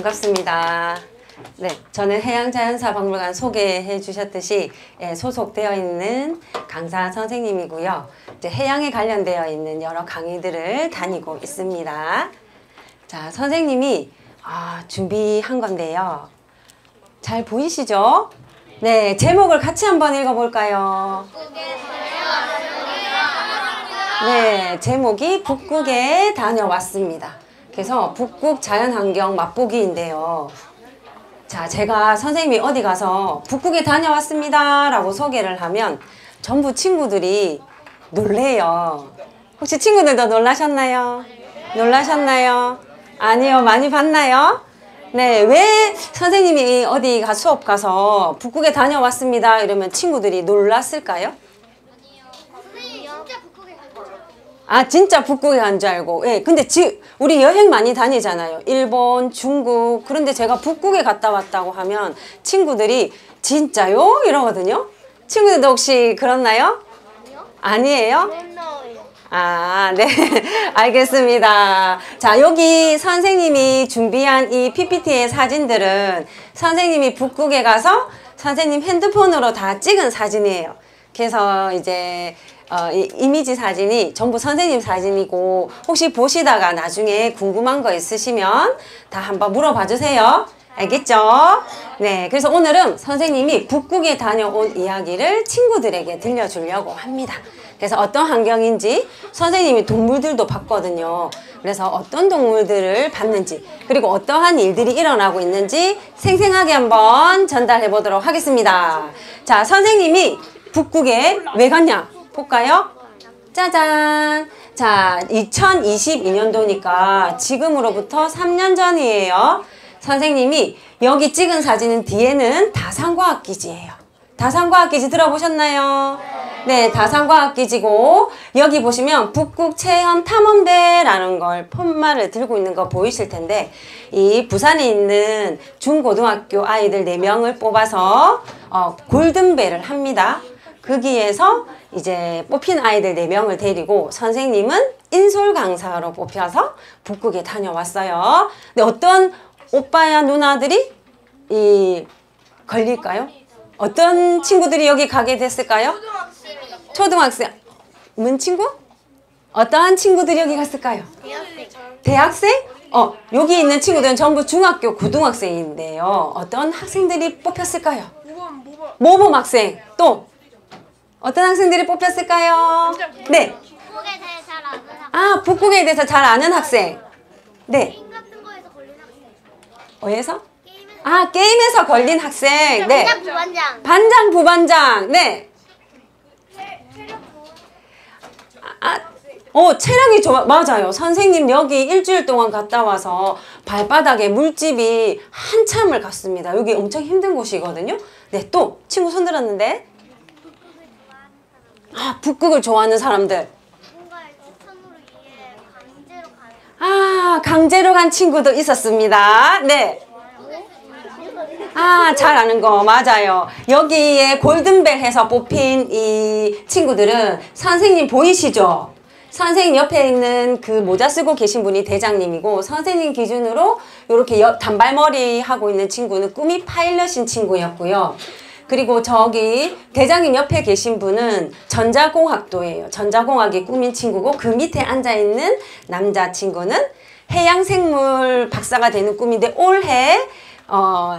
반갑습니다. 네, 저는 해양자연사박물관 소개해 주셨듯이 소속되어 있는 강사 선생님이고요. 이제 해양에 관련되어 있는 여러 강의들을 다니고 있습니다. 자, 선생님이 준비한 건데요. 잘 보이시죠? 네, 제목을 같이 한번 읽어볼까요? 네, 제목이 북극에 다녀왔습니다. 그래서 북극 자연환경 맛보기인데요. 자, 제가 선생님이 어디 가서 북극에 다녀왔습니다 라고 소개를 하면 전부 친구들이 놀래요. 혹시 친구들도 놀라셨나요? 놀라셨나요? 아니요, 많이 봤나요? 네, 왜 선생님이 어디 수업 가서 북극에 다녀왔습니다 이러면 친구들이 놀랐을까요? 진짜 북극에 간 줄 알고. 예, 근데 우리 여행 많이 다니잖아요. 일본, 중국. 그런데 제가 북극에 갔다 왔다고 하면 친구들이 진짜요? 이러거든요. 친구들도 혹시 그렇나요? 아니에요? 네. 알겠습니다. 자, 여기 선생님이 준비한 이 PPT의 사진들은 선생님이 북극에 가서 선생님 핸드폰으로 다 찍은 사진이에요. 그래서 이제 이 이미지 사진이 전부 선생님 사진이고, 혹시 보시다가 나중에 궁금한 거 있으시면 다 한번 물어봐 주세요. 알겠죠? 네, 그래서 오늘은 선생님이 북극에 다녀온 이야기를 친구들에게 들려주려고 합니다. 그래서 어떤 환경인지 선생님이 동물들도 봤거든요. 그래서 어떤 동물들을 봤는지, 그리고 어떠한 일들이 일어나고 있는지 생생하게 한번 전달해 보도록 하겠습니다. 자, 선생님이 북극에 왜 갔냐? 볼까요? 짜잔! 자, 2022년도니까 지금으로부터 3년 전이에요. 선생님이 여기 찍은 사진은 뒤에는 다산과학기지예요. 다산과학기지 들어보셨나요? 네, 다산과학기지고 여기 보시면 북극체험탐험대라는 걸 푯말을 들고 있는 거 보이실 텐데, 이 부산에 있는 중고등학교 아이들 4명을 뽑아서 골든벨을 합니다. 거기에서 이제 뽑힌 아이들 4명을 데리고 선생님은 인솔 강사로 뽑혀서 북극에 다녀왔어요. 근데 어떤 오빠야 누나들이 걸릴까요? 어떤 친구들이 여기 가게 됐을까요? 초등학생. 문 친구? 어떠한 친구들이 여기 갔을까요? 대학생? 여기 있는 친구들은 전부 중학교 고등학생인데요. 어떤 학생들이 뽑혔을까요? 모범 학생. 또 어떤 학생들이 뽑혔을까요? 네. 북극에 대해 잘 아는 학생. 북극에 대해서 잘 아는 학생. 네. 게임 같은 거에서 걸린 학생. 어디서? 게임에서 걸린 학생. 네. 반장 부반장. 반장 부반장. 네. 체력이 좋아. 맞아요. 선생님 여기 일주일 동안 갔다 와서 발바닥에 물집이 한참을 갔습니다. 여기 엄청 힘든 곳이거든요. 네, 또 친구 손 들었는데. 북극을 좋아하는 사람들. 누군가의 추천으로 이해 강제로 강제로 간 친구도 있었습니다. 네. 잘 아는 거 맞아요. 여기에 골든벨 해서 뽑힌 이 친구들은 선생님 보이시죠? 선생님 옆에 있는 그 모자 쓰고 계신 분이 대장님이고, 선생님 기준으로 이렇게 단발머리 하고 있는 친구는 꿈이 파일럿인 친구였고요. 그리고 저기 대장님 옆에 계신 분은 전자공학도예요. 전자공학이 꿈인 친구고, 그 밑에 앉아있는 남자친구는 해양생물 박사가 되는 꿈인데 올해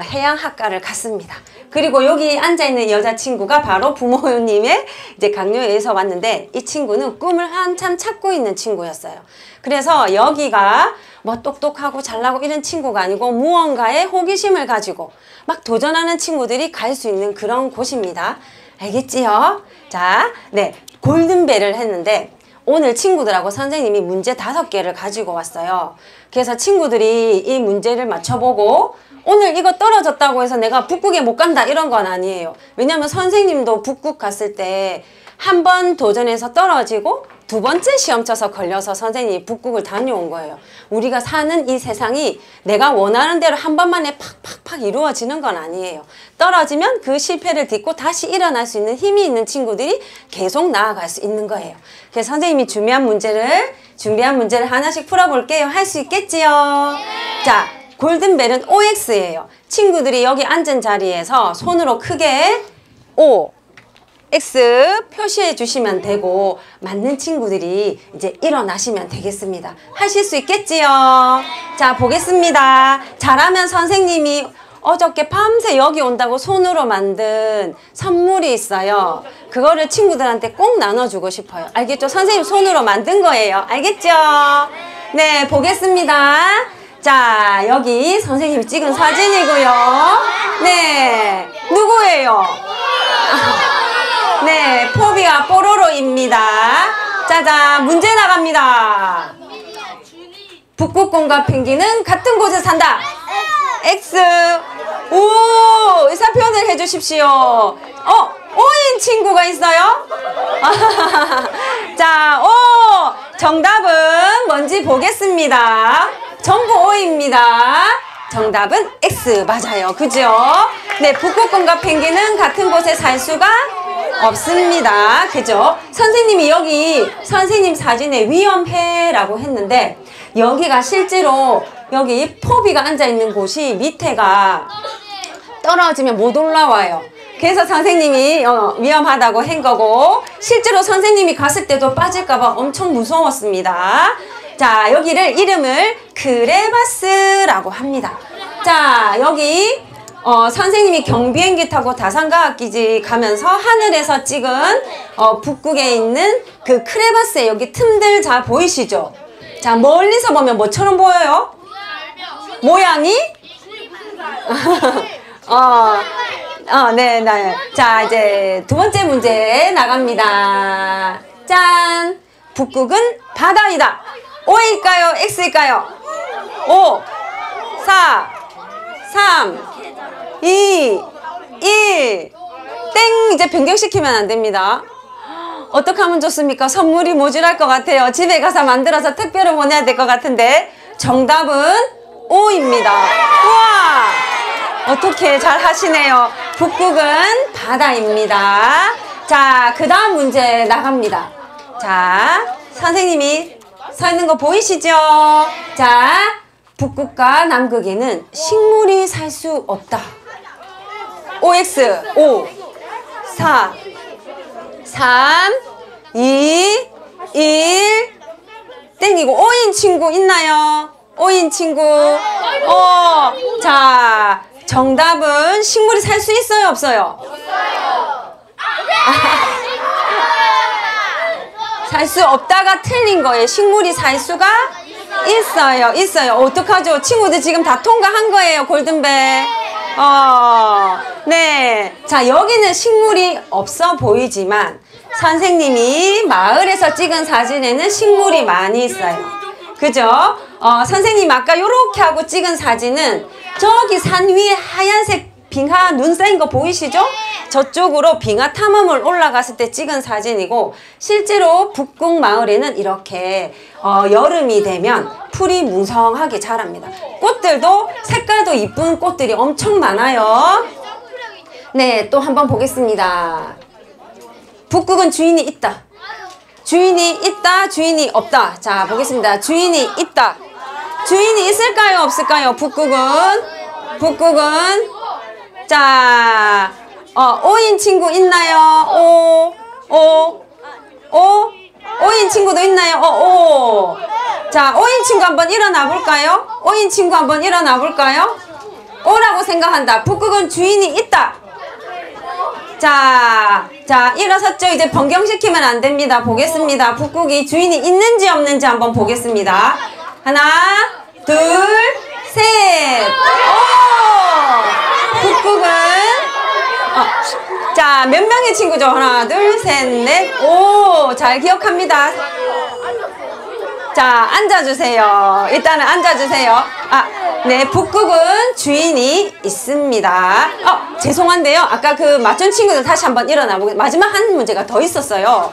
해양학과를 갔습니다. 그리고 여기 앉아있는 여자친구가 바로 부모님의 이제 강요에서 왔는데, 이 친구는 꿈을 한참 찾고 있는 친구였어요. 그래서 여기가 뭐 똑똑하고 잘나고 이런 친구가 아니고 무언가에 호기심을 가지고 막 도전하는 친구들이 갈 수 있는 그런 곳입니다. 알겠지요? 자, 네. 골든벨을 했는데 오늘 친구들하고 선생님이 문제 5개를 가지고 왔어요. 그래서 친구들이 이 문제를 맞춰보고 오늘 이거 떨어졌다고 해서 내가 북극에 못 간다 이런 건 아니에요. 왜냐면 선생님도 북극 갔을 때 한 번 도전해서 떨어지고 2번째 시험 쳐서 걸려서 선생님이 북극을 다녀온 거예요. 우리가 사는 이 세상이 내가 원하는 대로 한 번만에 팍팍팍 이루어지는 건 아니에요. 떨어지면 그 실패를 딛고 다시 일어날 수 있는 힘이 있는 친구들이 계속 나아갈 수 있는 거예요. 그래서 선생님이 준비한 문제를 하나씩 풀어볼게요. 할 수 있겠지요? 자, 골든벨은 OX예요. 친구들이 여기 앉은 자리에서 손으로 크게 O, X 표시해 주시면 되고 맞는 친구들이 이제 일어나시면 되겠습니다. 하실 수 있겠지요? 자, 보겠습니다. 잘하면 선생님이 어저께 밤새 여기 온다고 손으로 만든 선물이 있어요. 그거를 친구들한테 꼭 나눠주고 싶어요. 알겠죠? 선생님 손으로 만든 거예요. 알겠죠? 네, 보겠습니다. 자, 여기 선생님이 찍은 사진이고요. 네, 누구예요? 네, 포비와 뽀로로입니다. 짜잔, 문제 나갑니다. 북극곰과 펭귄은 같은 곳에 산다. X. 오, 의사 표현을 해주십시오. O인 친구가 있어요? 자, O. 정답은 뭔지 보겠습니다. 전부 O입니다. 정답은 X. 맞아요. 그죠? 네, 북극곰과 펭귄은 같은 곳에 살 수가 없습니다. 그죠? 선생님이 여기 선생님 사진에 위험해라고 했는데 여기가 실제로 여기 포비가 앉아있는 곳이 밑에가 떨어지면 못 올라와요. 그래서 선생님이 위험하다고 한 거고 실제로 선생님이 갔을 때도 빠질까봐 엄청 무서웠습니다. 자, 여기를 이름을 크레바스라고 합니다. 자, 여기 선생님이 경비행기 타고 다산과학기지 가면서 하늘에서 찍은 북극에 있는 그 크레바스의 여기 틈들 잘 보이시죠? 자, 멀리서 보면 뭐처럼 보여요? 모양이? 네. 자, 이제 두 번째 문제 나갑니다. 짠! 북극은 바다이다. O일까요? X일까요? 5, 4, 3, 2, 1. 땡! 이제 변경시키면 안 됩니다. 어떻게 하면 좋습니까? 선물이 모자랄 것 같아요. 집에 가서 만들어서 택배로 보내야 될 것 같은데 정답은 O입니다. 우와! 어떻게 잘 하시네요. 북극은 바다입니다. 자, 그 다음 문제 나갑니다. 자, 선생님이 서 있는 거 보이시죠? 자, 북극과 남극에는 식물이 살 수 없다. OX 5, 4, 3, 2, 1. 땡이고 O인 친구 있나요? O인 친구. 자, 정답은 식물이 살 수 있어요, 없어요? 살 수 없다가 틀린 거예요. 식물이 살 수가 있어요. 어떡하죠? 친구들 지금 다 통과한 거예요, 골든벨. 네. 자, 여기는 식물이 없어 보이지만 선생님이 마을에서 찍은 사진에는 식물이 많이 있어요. 그죠? 선생님 아까 요렇게 하고 찍은 사진은 저기 산 위에 하얀색 빙하 눈 쌓인 거 보이시죠? 저쪽으로 빙하 탐험을 올라갔을 때 찍은 사진이고 실제로 북극 마을에는 이렇게 여름이 되면 풀이 뭉성하게 자랍니다. 꽃들도 색깔도 이쁜 꽃들이 엄청 많아요. 네, 또 한번 보겠습니다. 북극은 주인이 있다. 주인이 있다, 주인이 없다. 자, 보겠습니다. 주인이 있다. 주인이 있을까요, 없을까요? 북극은? 자, O인 친구 있나요? O인 친구도 있나요? 자, O인 친구 한번 일어나 볼까요? O인 친구 한번 일어나 볼까요? O라고 생각한다. 북극은 주인이 있다. 자, 일어섰죠? 이제 변경시키면 안 됩니다. 보겠습니다. 북극이 주인이 있는지 없는지 한번 보겠습니다. 하나, 둘, 셋. 북극은 자, 몇 명의 친구죠? 하나, 둘, 셋, 넷. 잘 기억합니다. 자, 앉아주세요. 일단은 앉아주세요. 네, 북극은 주인이 있습니다. 죄송한데요. 아까 그 맞춘 친구들 다시 한번 일어나 보겠습니다. 마지막 한 문제가 더 있었어요.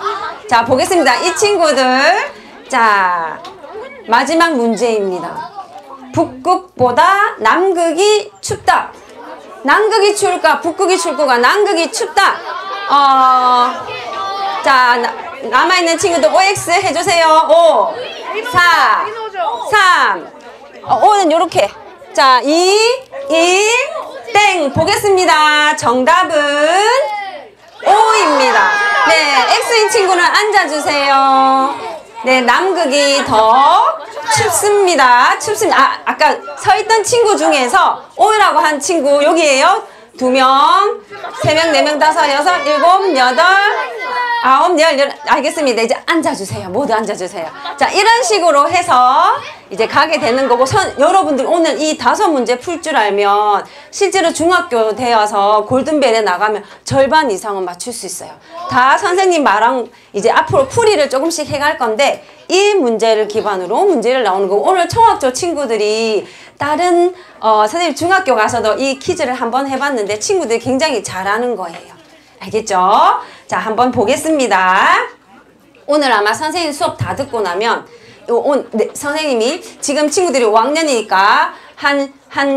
자, 보겠습니다. 이 친구들. 자, 마지막 문제입니다. 북극보다 남극이 춥다. 남극이 추울까? 북극이 추울까? 남극이 춥다. 자, 남아있는 친구들 OX 해주세요. 5, 4, 3. O는 요렇게. 자, 2, 1, 땡! 보겠습니다. 정답은 O입니다. 네, X인 친구는 앉아주세요. 네, 남극이 더 춥습니다. 춥습니다. 아까 서 있던 친구 중에서 O라고 한 친구 여기에요. 2명, 3명, 4명, 5, 6, 7, 8, 9, 10, 알겠습니다. 이제 앉아주세요. 모두 앉아주세요. 자, 이런 식으로 해서 이제 가게 되는 거고, 여러분들 오늘 이 5문제 풀 줄 알면 실제로 중학교 되어서 골든벨에 나가면 절반 이상은 맞출 수 있어요. 다 선생님 말한 이제 앞으로 풀이를 조금씩 해갈 건데, 이 문제를 기반으로 문제를 나오는 거고, 오늘 청학조 친구들이 다른 선생님 중학교 가서도 이 퀴즈를 한번 해봤는데 친구들이 굉장히 잘하는 거예요. 알겠죠? 자, 한번 보겠습니다. 오늘 아마 선생님 수업 다 듣고 나면 네, 선생님이 지금 친구들이 5학년이니까 한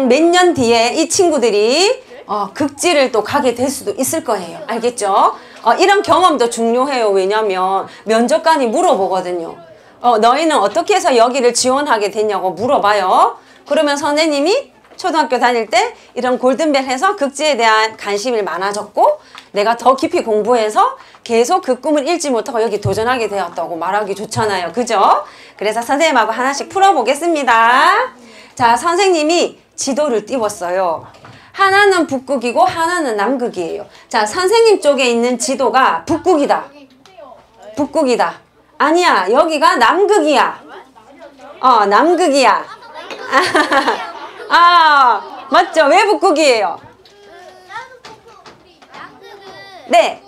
몇 년 뒤에 이 친구들이 극지를 또 가게 될 수도 있을 거예요. 알겠죠? 이런 경험도 중요해요. 왜냐면 면접관이 물어보거든요. 너희는 어떻게 해서 여기를 지원하게 됐냐고 물어봐요. 그러면 선생님이 초등학교 다닐 때 이런 골든벨 해서 극지에 대한 관심이 많아졌고, 내가 더 깊이 공부해서 계속 그 꿈을 잃지 못하고 여기 도전하게 되었다고 말하기 좋잖아요. 그죠? 그래서 선생님하고 하나씩 풀어보겠습니다. 자, 선생님이 지도를 띄웠어요. 하나는 북극이고 하나는 남극이에요. 자, 선생님 쪽에 있는 지도가 북극이다. 북극이다. 아니야, 여기가 남극이야. 남극이야. 맞죠? 왜 북극이에요? 네.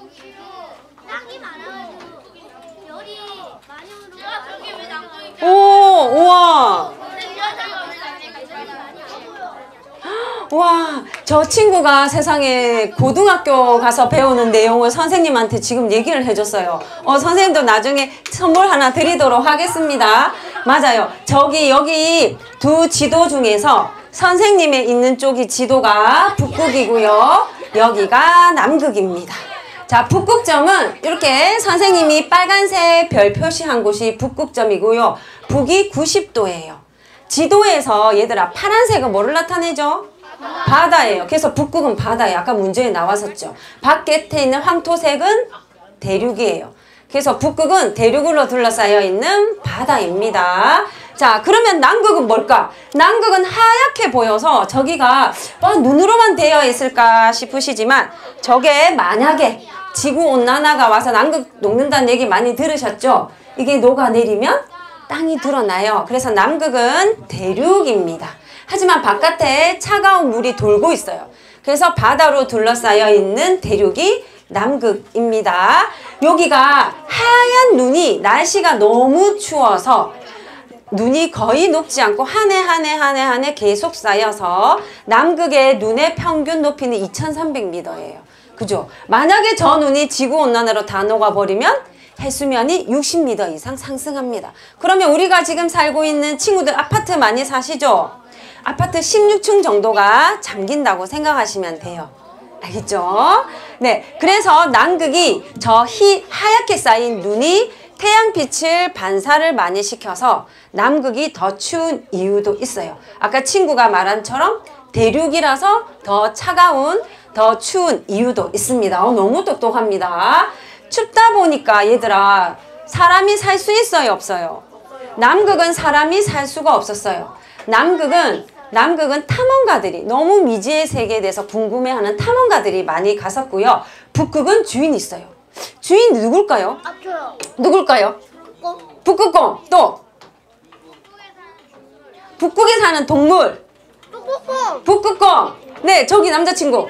땅이 많아가지고 열이 많이 오르고. 오, 우와. 와, 저 친구가 세상에 고등학교 가서 배우는 내용을 선생님한테 지금 얘기를 해줬어요. 선생님도 나중에 선물 하나 드리도록 하겠습니다. 맞아요. 여기 두 지도 중에서 선생님의 있는 쪽이 지도가 북극이고요. 여기가 남극입니다. 자, 북극점은 이렇게 선생님이 빨간색 별 표시한 곳이 북극점이고요. 북이 90도예요. 지도에서 얘들아 파란색은 뭐를 나타내죠? 바다예요. 그래서 북극은 바다예요. 아까 문제에 나왔었죠. 밖에 있는 황토색은 대륙이에요. 그래서 북극은 대륙으로 둘러싸여 있는 바다입니다. 자, 그러면 남극은 뭘까? 남극은 하얗게 보여서 저기가 눈으로만 되어 있을까 싶으시지만, 저게 만약에 지구온난화가 와서 남극 녹는다는 얘기 많이 들으셨죠? 이게 녹아내리면 땅이 드러나요. 그래서 남극은 대륙입니다. 하지만 바깥에 차가운 물이 돌고 있어요. 그래서 바다로 둘러싸여 있는 대륙이 남극입니다. 여기가 하얀 눈이 날씨가 너무 추워서 눈이 거의 녹지 않고 한 해 계속 쌓여서 남극의 눈의 평균 높이는 2300m예요. 그죠? 만약에 저 눈이 지구온난화로 다 녹아버리면 해수면이 60m 이상 상승합니다. 그러면 우리가 지금 살고 있는 친구들 아파트 많이 사시죠? 아파트 16층 정도가 잠긴다고 생각하시면 돼요. 알겠죠? 네, 그래서 남극이 저 하얗게 쌓인 눈이 태양빛을 반사를 많이 시켜서 남극이 더 추운 이유도 있어요. 아까 친구가 말한 처럼 대륙이라서 더 차가운, 더 추운 이유도 있습니다. 너무 똑똑합니다. 춥다 보니까 얘들아, 사람이 살 수 있어요, 없어요? 남극은 사람이 살 수가 없었어요. 남극은 탐험가들이, 너무 미지의 세계에 대해서 궁금해하는 탐험가들이 많이 갔었고요. 북극은 주인이 있어요. 주인 누굴까요? 저요. 누굴까요? 북극곰. 또 북극에 사는 동물. 북극곰. 네, 저기 남자친구.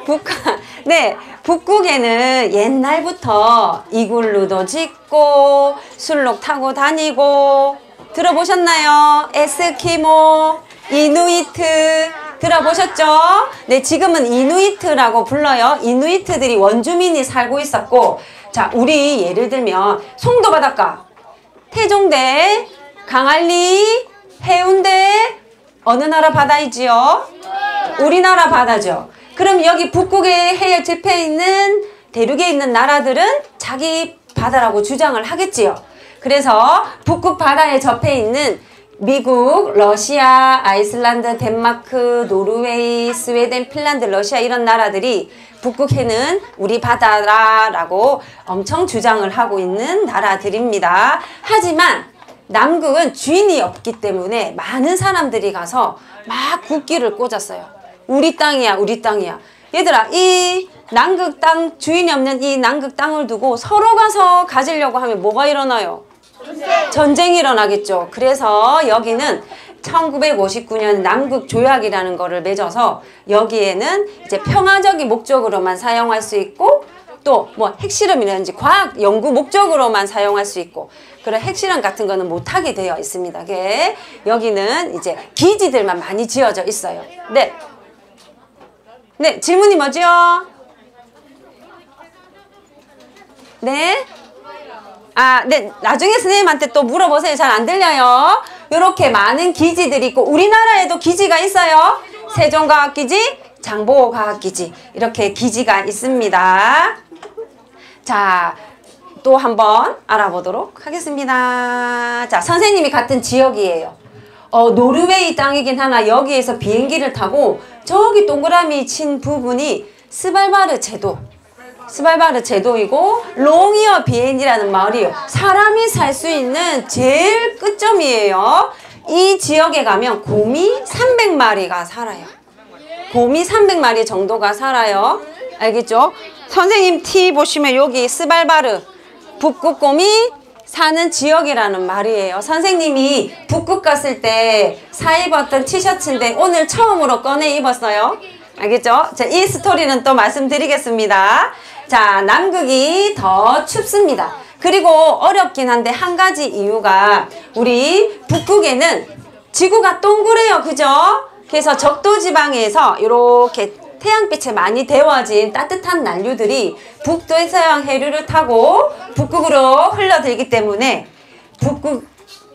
북한. 네, 북극에는 옛날부터 이글루도 짓고 술록 타고 다니고, 들어보셨나요? 에스키모, 이누이트 들어보셨죠? 네, 지금은 이누이트라고 불러요. 이누이트들이 원주민이 살고 있었고, 자, 우리 예를 들면 송도 바닷가, 태종대, 강안리, 해운대, 어느 나라 바다이지요? 우리나라 바다죠. 그럼 여기 북극의 해역 지표에 있는 대륙에 있는 나라들은 자기 바다라고 주장을 하겠지요. 그래서 북극 바다에 접해 있는 미국, 러시아, 아이슬란드, 덴마크, 노르웨이, 스웨덴, 핀란드, 러시아 이런 나라들이 북극해는 우리 바다라고 엄청 주장을 하고 있는 나라들입니다. 하지만 남극은 주인이 없기 때문에 많은 사람들이 가서 막 국기를 꽂았어요. 우리 땅이야, 우리 땅이야. 얘들아, 이 남극 땅, 주인이 없는 이 남극 땅을 두고 서로 가서 가지려고 하면 뭐가 일어나요? 전쟁이 일어나겠죠. 그래서 여기는 1959년 남극 조약이라는 거를 맺어서 여기에는 이제 평화적인 목적으로만 사용할 수 있고 또 뭐 핵실험이라든지 과학 연구 목적으로만 사용할 수 있고 그런 핵실험 같은 거는 못하게 되어 있습니다. 여기는 이제 기지들만 많이 지어져 있어요. 네. 네, 질문이 뭐죠? 네? 아, 네. 나중에 선생님한테 또 물어보세요. 잘 안 들려요. 이렇게 많은 기지들이 있고 우리나라에도 기지가 있어요. 세종과학기지, 장보고과학기지 이렇게 기지가 있습니다. 자, 또 한번 알아보도록 하겠습니다. 자, 선생님이 같은 지역이에요. 노르웨이 땅이긴 하나 여기에서 비행기를 타고 저기 동그라미 친 부분이 스발바르 제도이고 롱이어 비엔이라는 마을이에요. 사람이 살 수 있는 제일 끝점이에요. 이 지역에 가면 곰이 300마리가 살아요. 곰이 300마리 정도가 살아요. 알겠죠? 선생님 티 보시면 여기 스발바르 북극곰이 사는 지역이라는 말이에요. 선생님이 북극 갔을 때 사 입었던 티셔츠인데 오늘 처음으로 꺼내 입었어요. 알겠죠? 자, 이 스토리는 또 말씀드리겠습니다. 자, 남극이 더 춥습니다. 그리고 어렵긴 한데 한 가지 이유가 우리 북극에는 지구가 동그래요. 그죠? 그래서 적도지방에서 이렇게 태양빛에 많이 데워진 따뜻한 난류들이 북대서양 해류를 타고 북극으로 흘러들기 때문에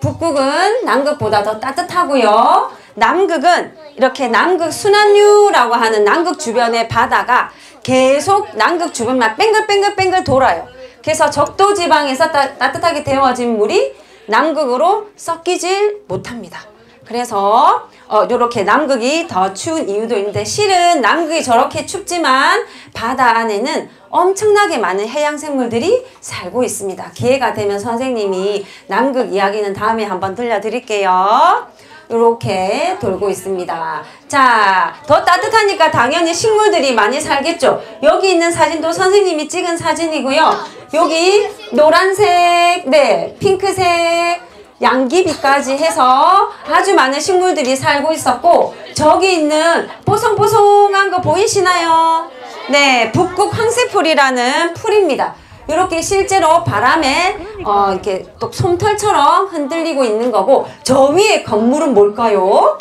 북극은 남극보다 더 따뜻하고요. 남극은 이렇게 남극 순환류라고 하는 남극 주변의 바다가 계속 남극 주변만 뱅글뱅글 돌아요. 그래서 적도지방에서 따뜻하게 데워진 물이 남극으로 섞이질 못합니다. 그래서 이렇게 남극이 더 추운 이유도 있는데 실은 남극이 저렇게 춥지만 바다 안에는 엄청나게 많은 해양생물들이 살고 있습니다. 기회가 되면 선생님이 남극 이야기는 다음에 한번 들려드릴게요. 이렇게 돌고 있습니다. 자, 더 따뜻하니까 당연히 식물들이 많이 살겠죠. 여기 있는 사진도 선생님이 찍은 사진이고요. 여기 노란색, 네, 핑크색, 양귀비까지 해서 아주 많은 식물들이 살고 있었고 저기 있는 뽀송뽀송한 거 보이시나요? 네, 북극 황새풀이라는 풀입니다. 이렇게 실제로 바람에 이렇게 또 솜털처럼 흔들리고 있는 거고 저 위에 건물은 뭘까요?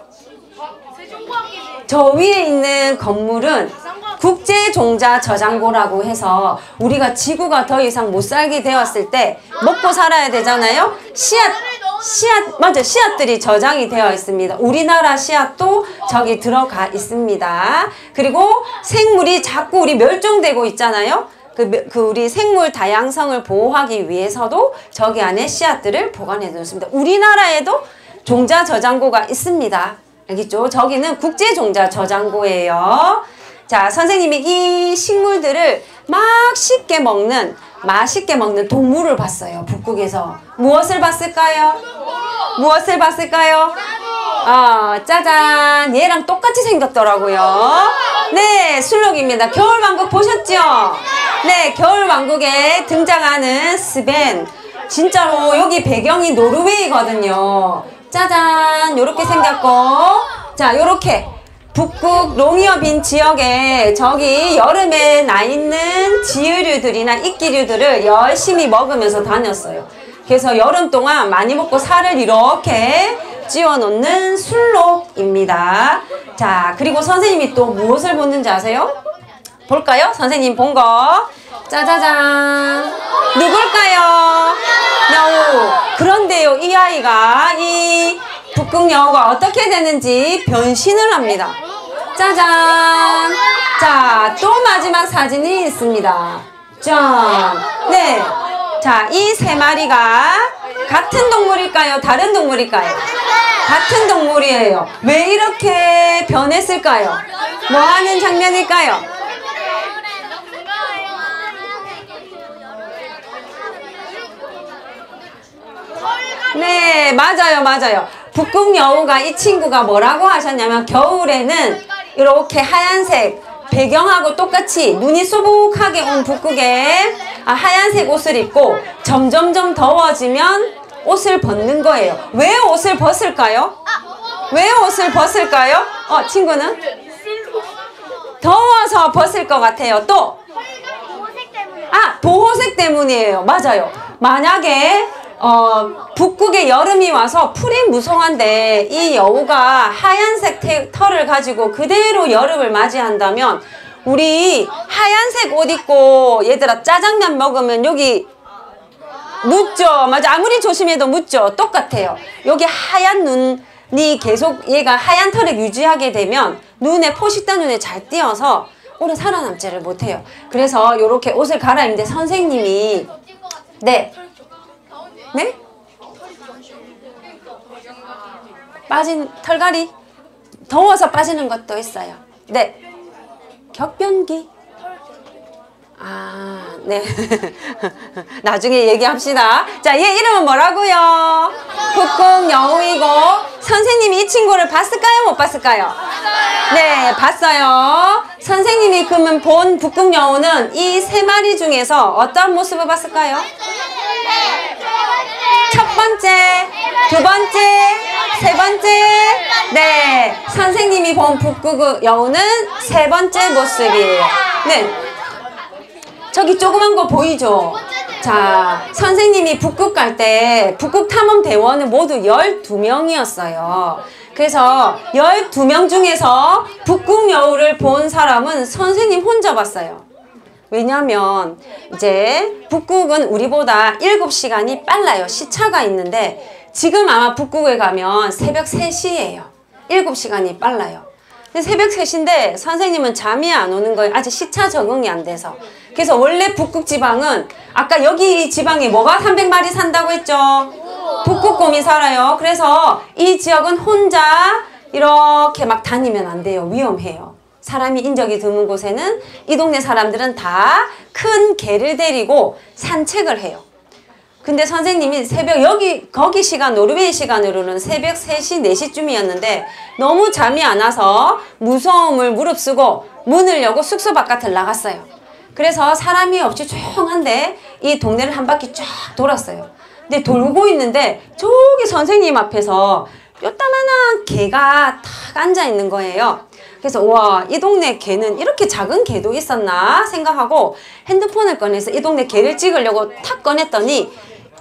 저 위에 있는 건물은 국제종자저장고라고 해서 우리가 지구가 더 이상 못 살게 되었을 때 먹고 살아야 되잖아요. 씨앗들이 저장이 되어 있습니다. 우리나라 씨앗도 저기 들어가 있습니다. 그리고 생물이 자꾸 우리 멸종되고 있잖아요. 그 우리 생물 다양성을 보호하기 위해서도 저기 안에 씨앗들을 보관해 놓습니다. 우리나라에도 종자 저장고가 있습니다. 알겠죠? 저기는 국제 종자 저장고예요. 자, 선생님이 이 식물들을 맛있게 먹는 동물을 봤어요. 북극에서. 무엇을 봤을까요? 무엇을 봤을까요? 짜잔. 얘랑 똑같이 생겼더라고요. 네, 술록입니다. 겨울왕국 보셨죠? 네, 겨울왕국에 등장하는 스벤. 진짜로 여기 배경이 노르웨이거든요. 짜잔. 요렇게 생겼고. 자, 요렇게. 북극 롱이어빈 지역에 저기 여름에 나 있는 지유류들이나 이끼류들을 열심히 먹으면서 다녔어요. 그래서 여름 동안 많이 먹고 살을 이렇게 찌워 놓는 술록입니다. 자, 그리고 선생님이 또 무엇을 보는지 아세요? 볼까요? 선생님 본 거. 짜자잔. 누굴까요? 여우. 그런데요, 이 아이가 이 북극 여우가 어떻게 되는지 변신을 합니다. 짜잔. 자, 또 마지막 사진이 있습니다. 짠. 네. 자, 이 세 마리가 같은 동물일까요? 다른 동물일까요? 같은 동물이에요. 왜 이렇게 변했을까요? 뭐 하는 장면일까요? 네, 맞아요, 맞아요. 북극여우가 이 친구가 뭐라고 하셨냐면 겨울에는 이렇게 하얀색 배경하고 똑같이 눈이 수북하게 온 북극에 하얀색 옷을 입고 점점점 더워지면 옷을 벗는 거예요. 왜 옷을 벗을까요? 왜 옷을 벗을까요? 친구는? 더워서 벗을 것 같아요. 또? 보호색 때문이에요. 맞아요. 만약에 북극에 여름이 와서 풀이 무성한데 이 여우가 하얀색 털을 가지고 그대로 여름을 맞이한다면 우리 하얀색 옷 입고 얘들아 짜장면 먹으면 여기 묻죠. 맞아. 아무리 조심해도 묻죠. 똑같아요. 여기 하얀 눈이 계속 얘가 하얀 털을 유지하게 되면 눈에 포식자 눈에 잘 띄어서 오래 살아남지를 못해요. 그래서 이렇게 옷을 갈아입는데 선생님이 네? 빠진 털갈이? 더워서 빠지는 것도 있어요. 네. 격변기. 네. 나중에 얘기합시다. 자, 얘 이름은 뭐라고요? 북극여우이고 선생님이 이 친구를 봤을까요? 못 봤을까요? 네, 봤어요. 선생님이 그러면 본 북극여우는 이 세 마리 중에서 어떤 모습을 봤을까요? 첫 번째, 두 번째, 세 번째. 네, 선생님이 본 북극여우는 세 번째 모습이에요. 네, 저기 조그만 거 보이죠? 자, 선생님이 북극 갈 때 북극 탐험 대원은 모두 12명이었어요. 그래서 12명 중에서 북극여우를 본 사람은 선생님 혼자 봤어요. 왜냐면 이제 북극은 우리보다 7시간이 빨라요. 시차가 있는데 지금 아마 북극에 가면 새벽 3시예요. 7시간이 빨라요. 근데 새벽 3시인데 선생님은 잠이 안 오는 거예요. 아직 시차 적응이 안 돼서. 그래서 원래 북극 지방은 아까 여기 지방에 뭐가 300마리 산다고 했죠? 북극곰이 살아요. 그래서 이 지역은 혼자 이렇게 막 다니면 안 돼요. 위험해요. 사람이 인적이 드문 곳에는 이 동네 사람들은 다 큰 개를 데리고 산책을 해요. 근데 선생님이 새벽 거기 시간 노르웨이 시간으로는 새벽 3시 4시쯤이었는데 너무 잠이 안 와서 무서움을 무릅쓰고 문을 열고 숙소 바깥을 나갔어요. 그래서 사람이 없이 조용한데 이 동네를 한 바퀴 쫙 돌았어요. 근데 돌고 있는데 저기 선생님 앞에서 요따만한 개가 탁 앉아 있는 거예요. 그래서 와, 이 동네 개는 이렇게 작은 개도 있었나 생각하고 핸드폰을 꺼내서 이 동네 개를 찍으려고 탁 꺼냈더니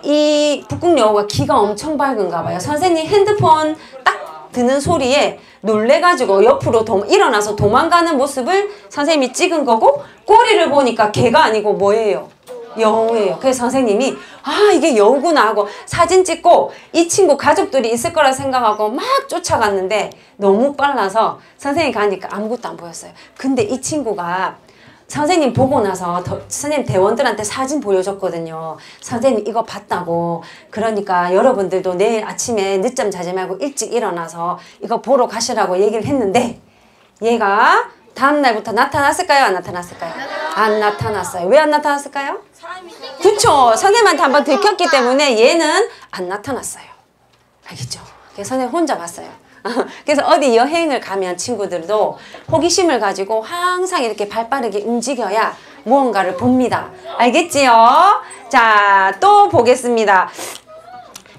이 북극여우가 기가 엄청 밝은가 봐요. 선생님 핸드폰 딱 드는 소리에 놀래가지고 옆으로 일어나서 도망가는 모습을 선생님이 찍은 거고 꼬리를 보니까 개가 아니고 뭐예요? 여우예요. 그래서 선생님이 이게 여우구나 하고 사진 찍고 이 친구 가족들이 있을 거라 생각하고 막 쫓아갔는데 너무 빨라서 선생님 가니까 아무것도 안 보였어요. 근데 이 친구가 선생님 보고 나서 선생님 대원들한테 사진 보여줬거든요. 선생님 이거 봤다고. 그러니까 여러분들도 내일 아침에 늦잠 자지 말고 일찍 일어나서 이거 보러 가시라고 얘기를 했는데 얘가 다음날부터 나타났을까요? 안 나타났을까요? 안 나타났어요. 왜 안 나타났을까요? 그쵸. 선생님한테 한번 들켰기 때문에 얘는 안 나타났어요. 알겠죠? 그래서 선생님 혼자 봤어요. 그래서 어디 여행을 가면 친구들도 호기심을 가지고 항상 이렇게 발빠르게 움직여야 무언가를 봅니다. 알겠지요? 자, 또 보겠습니다.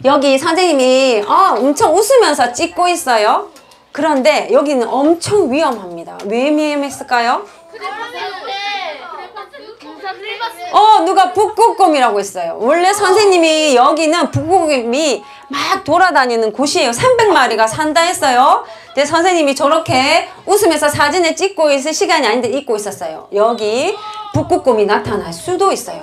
여기 선생님이 엄청 웃으면서 찍고 있어요. 그런데 여기는 엄청 위험합니다. 왜 위험했을까요? 누가 북극곰이라고 했어요. 원래 선생님이 여기는 북극곰이 막 돌아다니는 곳이에요. 300마리가 산다 했어요. 근데 선생님이 저렇게 웃으면서 사진을 찍고 있을 시간이 아닌데 찍고 있었어요. 여기 북극곰이 나타날 수도 있어요.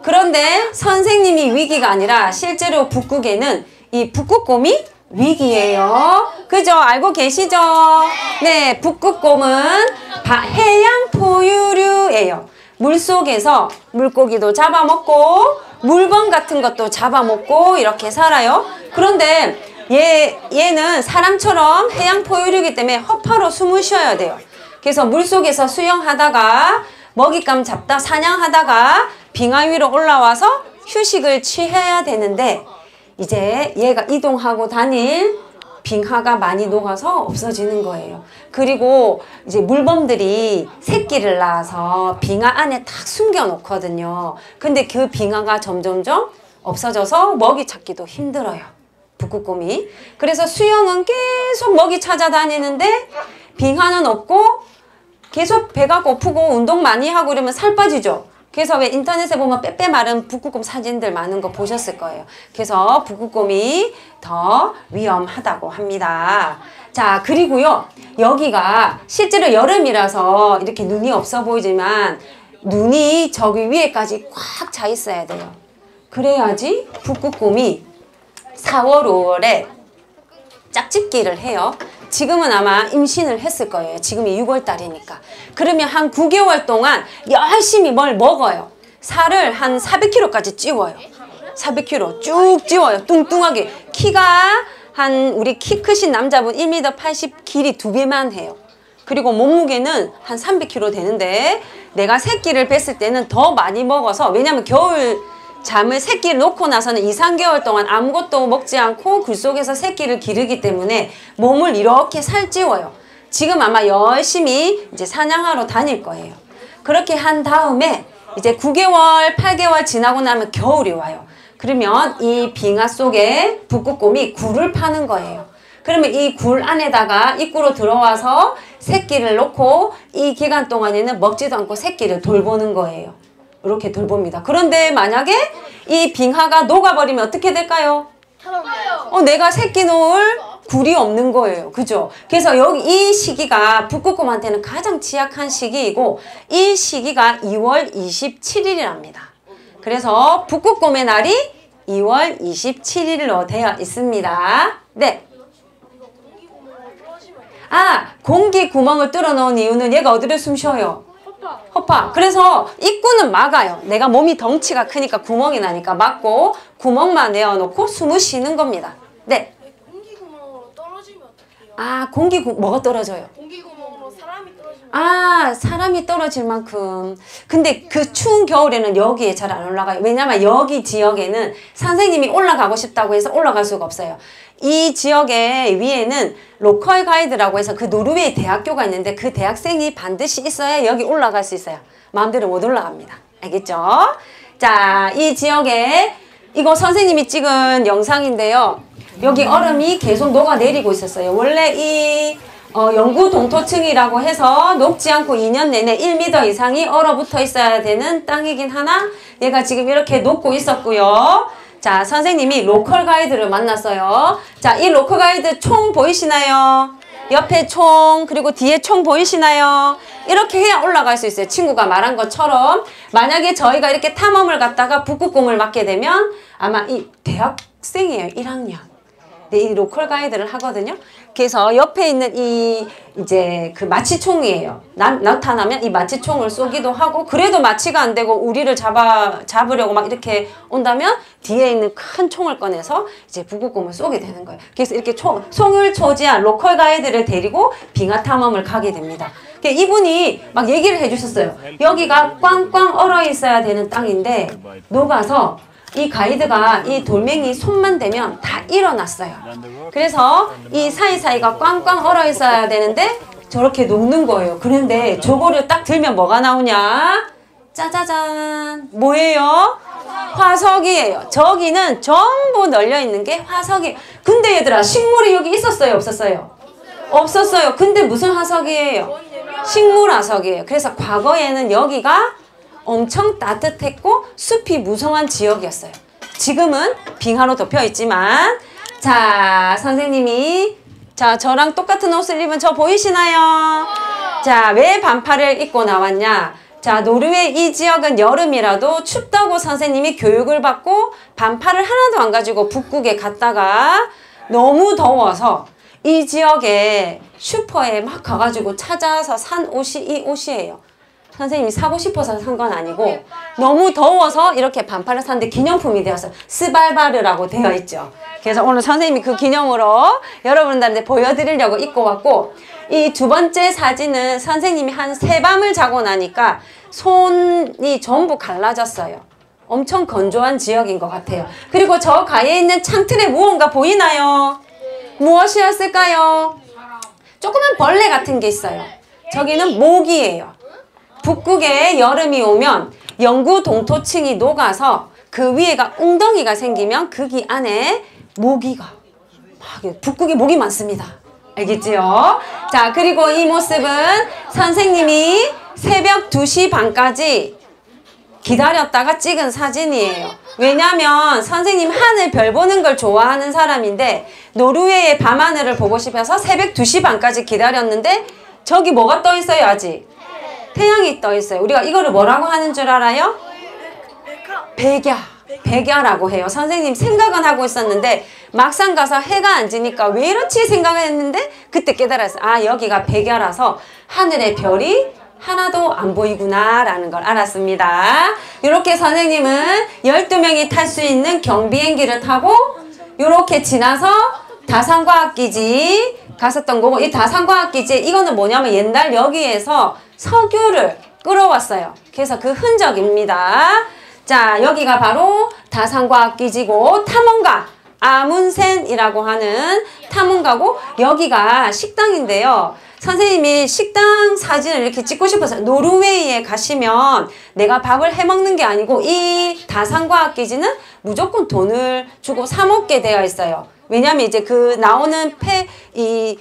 그런데 선생님이 위기가 아니라 실제로 북극에는 이 북극곰이 위기예요. 그죠? 알고 계시죠? 네, 북극곰은 해양 포유류예요. 물속에서 물고기도 잡아먹고 물범 같은 것도 잡아먹고 이렇게 살아요. 그런데 얘는 사람처럼 해양 포유류이기 때문에 허파로 숨을 쉬어야 돼요. 그래서 물속에서 수영하다가 먹잇감 잡다 사냥하다가 빙하 위로 올라와서 휴식을 취해야 되는데 이제 얘가 이동하고 다닐 빙하가 많이 녹아서 없어지는 거예요. 그리고 이제 물범들이 새끼를 낳아서 빙하 안에 딱 숨겨 놓거든요. 근데 그 빙하가 점점점 없어져서 먹이 찾기도 힘들어요. 북극곰이. 그래서 수영은 계속 먹이 찾아다니는데 빙하는 없고 계속 배가 고프고 운동 많이 하고 그러면 살 빠지죠. 그래서 왜 인터넷에 보면 빼빼 마른 북극곰 사진들 많은 거 보셨을 거예요. 그래서 북극곰이 더 위험하다고 합니다. 자, 그리고요. 여기가 실제로 여름이라서 이렇게 눈이 없어 보이지만 눈이 저기 위에까지 꽉 차 있어야 돼요. 그래야지 북극곰이 4월, 5월에 짝짓기를 해요. 지금은 아마 임신을 했을 거예요. 지금이 6월 달이니까. 그러면 한 9개월 동안 열심히 뭘 먹어요. 살을 한 400kg까지 찌워요. 400kg 쭉 찌워요. 뚱뚱하게. 키가 한 우리 키 크신 남자분 1m 80 길이 2배만 해요. 그리고 몸무게는 한 300kg 되는데 내가 새끼를 뵀을 때는 더 많이 먹어서 왜냐면 겨울 잠을 새끼를 놓고 나서는 2, 3개월 동안 아무것도 먹지 않고 굴 속에서 새끼를 기르기 때문에 몸을 이렇게 살찌워요. 지금 아마 열심히 이제 사냥하러 다닐 거예요. 그렇게 한 다음에 이제 9개월, 8개월 지나고 나면 겨울이 와요. 그러면 이 빙하 속에 북극곰이 굴을 파는 거예요. 그러면 이 굴 안에다가 입구로 들어와서 새끼를 놓고 이 기간 동안에는 먹지도 않고 새끼를 돌보는 거예요. 이렇게 돌봅니다. 그런데 만약에 이 빙하가 녹아버리면 어떻게 될까요? 내가 새끼 놓을 굴이 없는 거예요. 그죠? 그래서 여기 이 시기가 북극곰한테는 가장 취약한 시기이고 이 시기가 2월 27일이랍니다. 그래서 북극곰의 날이 2월 27일로 되어 있습니다. 네. 공기 구멍을 뚫어 놓은 이유는 얘가 어디를 숨 쉬어요? 허파. 그래서 입구는 막아요. 내가 몸이 덩치가 크니까 구멍이 나니까 막고 구멍만 내어놓고 숨을 쉬는 겁니다. 네. 공기 구멍으로 떨어지면 어떡해요? 뭐가 떨어져요? 공기 구멍으로 사람이 떨어지면 사람이 떨어질 만큼. 근데 그 추운 겨울에는 여기에 잘 안 올라가요. 왜냐면 여기 지역에는 선생님이 올라가고 싶다고 해서 올라갈 수가 없어요. 이 지역의 위에는 로컬 가이드라고 해서 그 노르웨이 대학교가 있는데 그 대학생이 반드시 있어야 여기 올라갈 수 있어요. 마음대로 못 올라갑니다. 알겠죠? 자, 이 지역에 이거 선생님이 찍은 영상인데요. 여기 얼음이 계속 녹아내리고 있었어요. 원래 이 영구 동토층이라고 해서 녹지 않고 2년 내내 1m 이상이 얼어붙어 있어야 되는 땅이긴 하나 얘가 지금 이렇게 녹고 있었고요. 자, 선생님이 로컬 가이드를 만났어요. 자, 이 로컬 가이드 총 보이시나요? 옆에 총, 그리고 뒤에 총 보이시나요? 이렇게 해야 올라갈 수 있어요. 친구가 말한 것처럼. 만약에 저희가 이렇게 탐험을 갔다가 북극곰을 맞게 되면 아마 이 대학생이에요. 1학년. 네, 이 로컬 가이드를 하거든요. 그래서 옆에 있는 이제 그 마취총이에요. 나타나면 이 마취총을 쏘기도 하고, 그래도 마취가 안 되고 우리를 잡으려고 막 이렇게 온다면 뒤에 있는 큰 총을 꺼내서 이제 북극곰을 쏘게 되는 거예요. 그래서 이렇게 총을 초지한 로컬 가이드를 데리고 빙하 탐험을 가게 됩니다. 이분이 막 얘기를 해주셨어요. 여기가 꽝꽝 얼어 있어야 되는 땅인데 녹아서 이 가이드가 이 돌멩이 손만 대면 다 일어났어요. 그래서 이 사이사이가 꽝꽝 얼어 있어야 되는데 저렇게 녹는 거예요. 그런데 저거를 딱 들면 뭐가 나오냐? 짜자잔. 뭐예요? 화석이에요. 저기는 전부 널려 있는 게 화석이에요. 근데 얘들아, 식물이 여기 있었어요? 없었어요? 없었어요. 근데 무슨 화석이에요? 식물 화석이에요. 그래서 과거에는 여기가 엄청 따뜻했고 숲이 무성한 지역이었어요. 지금은 빙하로 덮여 있지만, 자, 선생님이 저랑 똑같은 옷을 입은 저 보이시나요? 자, 왜 반팔을 입고 나왔냐? 자, 노르웨이 이 지역은 여름이라도 춥다고 선생님이 교육을 받고 반팔을 하나도 안 가지고 북극에 갔다가 너무 더워서 이 지역에 슈퍼에 막 가가지고 찾아서 산 옷이 이 옷이에요. 선생님이 사고 싶어서 산 건 아니고 너무 더워서 이렇게 반팔을 샀는데 기념품이 되었어요. 스발바르라고 되어 있죠. 그래서 오늘 선생님이 그 기념으로 여러분들한테 보여드리려고 입고 왔고, 이 두 번째 사진은 선생님이 한 3밤을 자고 나니까 손이 전부 갈라졌어요. 엄청 건조한 지역인 것 같아요. 그리고 저 가에 있는 창틀에 무언가 보이나요? 무엇이었을까요? 조그만 벌레 같은 게 있어요. 저기는 모기예요. 북극에 여름이 오면 영구 동토층이 녹아서 그 위에가 웅덩이가 생기면 거기 안에 모기가 막, 북극에 모기 많습니다. 알겠지요? 자, 그리고 이 모습은 선생님이 새벽 2시 반까지 기다렸다가 찍은 사진이에요. 왜냐면 선생님 하늘 별 보는 걸 좋아하는 사람인데 노르웨이의 밤하늘을 보고 싶어서 새벽 2시 반까지 기다렸는데 저기 뭐가 떠 있어요 아직? 태양이 떠 있어요. 우리가 이거를 뭐라고 하는 줄 알아요? 백야. 백야라고 해요. 선생님 생각은 하고 있었는데 막상 가서 해가 안 지니까 왜 이렇지 생각을 했는데 그때 깨달았어요. 아, 여기가 백야라서 하늘의 별이 하나도 안 보이구나 라는 걸 알았습니다. 이렇게 선생님은 12명이 탈 수 있는 경비행기를 타고 이렇게 지나서 다산과학기지 갔었던 거고, 이 다산과학기지 이거는 뭐냐면 옛날 여기에서 석유를 끌어왔어요. 그래서 그 흔적입니다. 자, 여기가 바로 다산과학기지고 탐험가 아문센이라고 하는 탐험가고, 여기가 식당인데요. 선생님이 식당 사진을 이렇게 찍고 싶어서 노르웨이에 가시면 내가 밥을 해먹는 게 아니고 이 다산과학기지는 무조건 돈을 주고 사 먹게 되어 있어요. 왜냐면 이제 그 나오는 이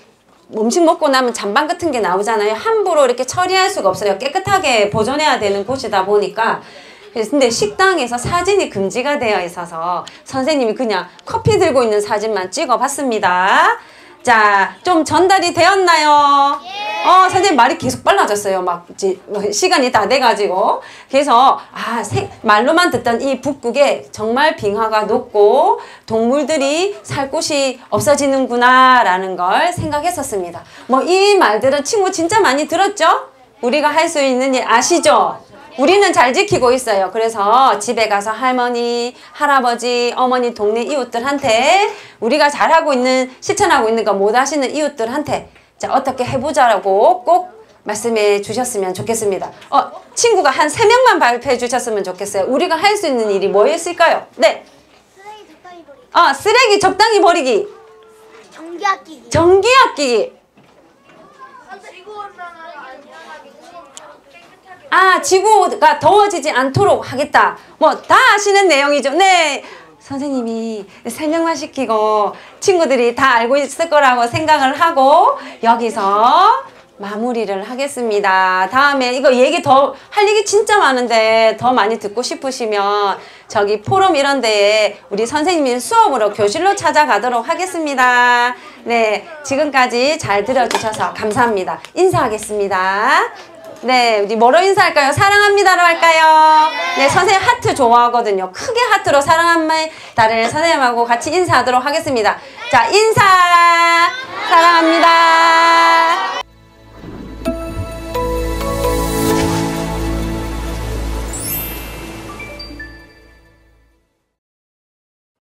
음식 먹고 나면 잔반 같은 게 나오잖아요. 함부로 이렇게 처리할 수가 없어요. 깨끗하게 보존해야 되는 곳이다 보니까. 근데 식당에서 사진이 금지가 되어 있어서 선생님이 그냥 커피 들고 있는 사진만 찍어 봤습니다. 자, 좀 전달이 되었나요? 선생님 말이 계속 빨라졌어요. 막 시간이 다 돼가지고. 그래서 말로만 듣던 이 북극에 정말 빙하가 녹고 동물들이 살 곳이 없어지는구나 라는 걸 생각했었습니다. 뭐 이 말들은 친구 진짜 많이 들었죠? 우리가 할 수 있는 일 아시죠? 우리는 잘 지키고 있어요. 그래서 집에 가서 할머니, 할아버지, 어머니, 동네 이웃들한테 우리가 잘하고 있는, 실천하고 있는 거 못 하시는 이웃들한테 자, 어떻게 해보자라고 꼭 말씀해 주셨으면 좋겠습니다. 친구가 한 3명만 발표해 주셨으면 좋겠어요. 우리가 할 수 있는 일이 뭐였을까요? 네. 쓰레기 적당히 버리기. 쓰레기 적당히 버리기. 전기 아끼기. 전기 아끼기. 지구가 더워지지 않도록 하겠다. 뭐 다 아시는 내용이죠. 네. 선생님이 설명만 시키고 친구들이 다 알고 있을 거라고 생각을 하고 여기서 마무리를 하겠습니다. 다음에 이거 얘기 더 할 얘기 진짜 많은데 더 많이 듣고 싶으시면 저기 포럼 이런 데에 우리 선생님이 수업으로 교실로 찾아가도록 하겠습니다. 네, 지금까지 잘 들어주셔서 감사합니다. 인사하겠습니다. 네, 우리 뭐로 인사할까요? 사랑합니다로 할까요? 네, 선생님 하트 좋아하거든요. 크게 하트로 사랑합니다를 선생님하고 같이 인사하도록 하겠습니다. 자, 인사! 사랑합니다.